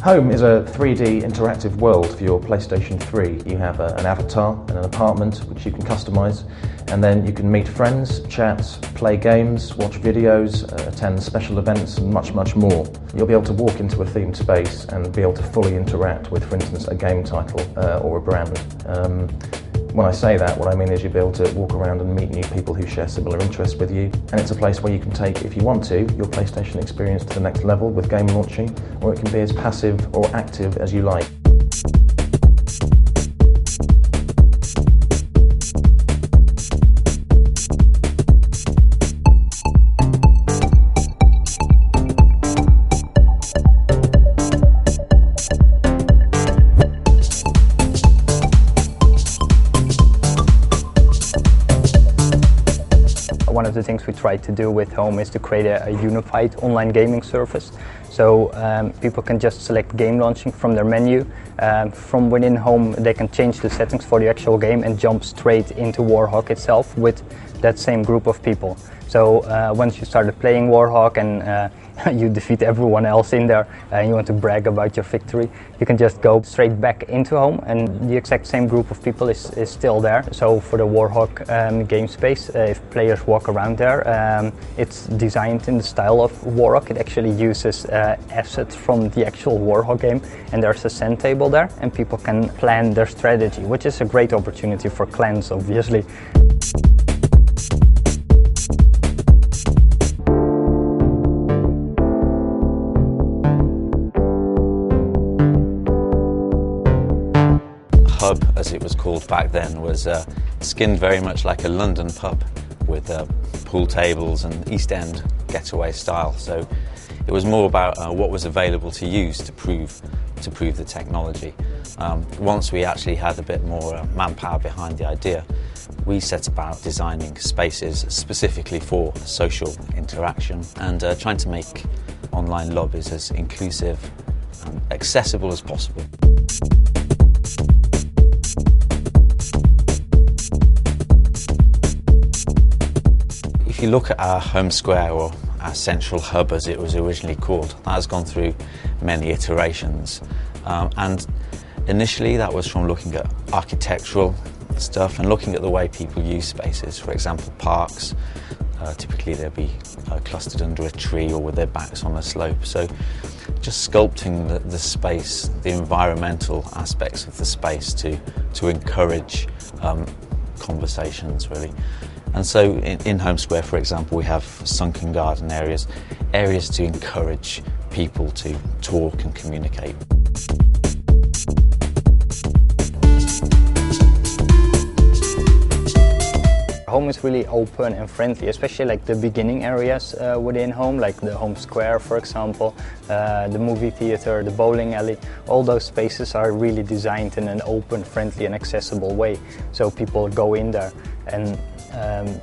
Home is a 3D interactive world for your PlayStation 3. You have an avatar and an apartment which you can customise, and then you can meet friends, chat, play games, watch videos, attend special events and much, much more. You'll be able to walk into a themed space and be able to fully interact with, for instance, a game title or a brand. When I say that, what I mean is you'll be able to walk around and meet new people who share similar interests with you, and it's a place where you can take, if you want to, your PlayStation experience to the next level with game launching, or it can be as passive or active as you like. One of the things we try to do with Home is to create a unified online gaming service. So people can just select game launching from their menu. From within Home they can change the settings for the actual game and jump straight into Warhawk itself with that same group of people. So once you started playing Warhawk and you defeat everyone else in there and you want to brag about your victory, you can just go straight back into Home and the exact same group of people is still there. So for the Warhawk game space, if players walk around there, it's designed in the style of Warhawk. It actually uses assets from the actual Warhawk game, and there's a sand table there and people can plan their strategy, which is a great opportunity for clans, obviously. Hub, as it was called back then, was skinned very much like a London pub with pool tables and East End getaway style. So it was more about what was available to use to prove the technology. Once we actually had a bit more manpower behind the idea, we set about designing spaces specifically for social interaction and trying to make online lobbies as inclusive and accessible as possible. If you look at our home square, or our central hub as it was originally called, that has gone through many iterations. And initially that was from looking at architectural stuff and looking at the way people use spaces. For example, parks, typically they'll be clustered under a tree or with their backs on a slope. So just sculpting the space, the environmental aspects of the space to encourage conversations, really. And so in Home Square, for example, we have sunken garden areas to encourage people to talk and communicate. Home is really open and friendly, especially like the beginning areas within Home, like the Home Square, for example, the movie theater, the bowling alley. All those spaces are really designed in an open, friendly and accessible way. So people go in there and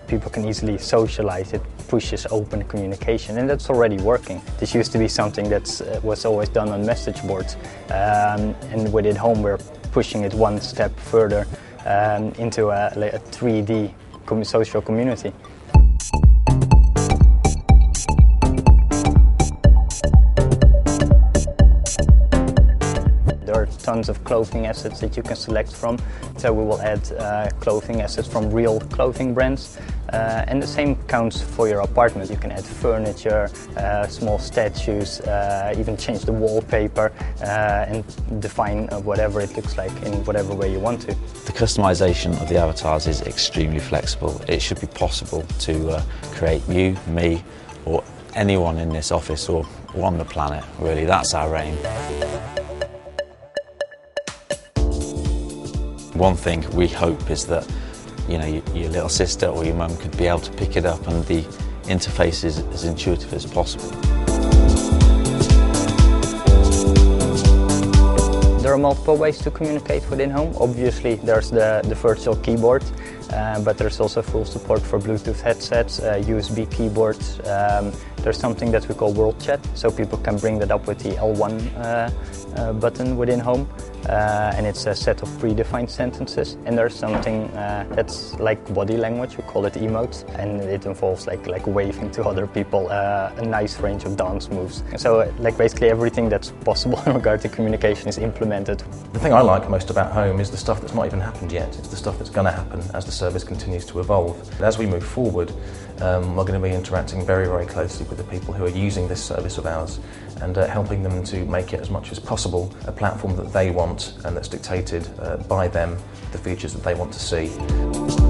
people can easily socialize. It pushes open communication, and that's already working. This used to be something that was always done on message boards, and within Home we're pushing it one step further into a 3D social community. There are tons of clothing assets that you can select from, so we will add clothing assets from real clothing brands. And the same counts for your apartment. You can add furniture, small statues, even change the wallpaper and define whatever it looks like in whatever way you want to. The customization of the avatars is extremely flexible. It should be possible to create you, me, or anyone in this office or on the planet, really. That's our aim. One thing we hope is that your little sister or your mum could be able to pick it up and the interface is as intuitive as possible. There are multiple ways to communicate within Home. Obviously there's the virtual keyboard, but there's also full support for Bluetooth headsets, USB keyboards. There's something that we call World Chat, so people can bring that up with the L1 button within Home. and it's a set of predefined sentences. And there's something that's like body language, we call it emotes, and it involves like waving to other people, a nice range of dance moves. So like basically everything that's possible in regard to communication is implemented. The thing I like most about Home is the stuff that's not even happened yet. It's the stuff that's going to happen as the service continues to evolve. As we move forward, we're going to be interacting very, very closely with the people who are using this service of ours and helping them to make it as much as possible a platform that they want and that's dictated by them, the features that they want to see.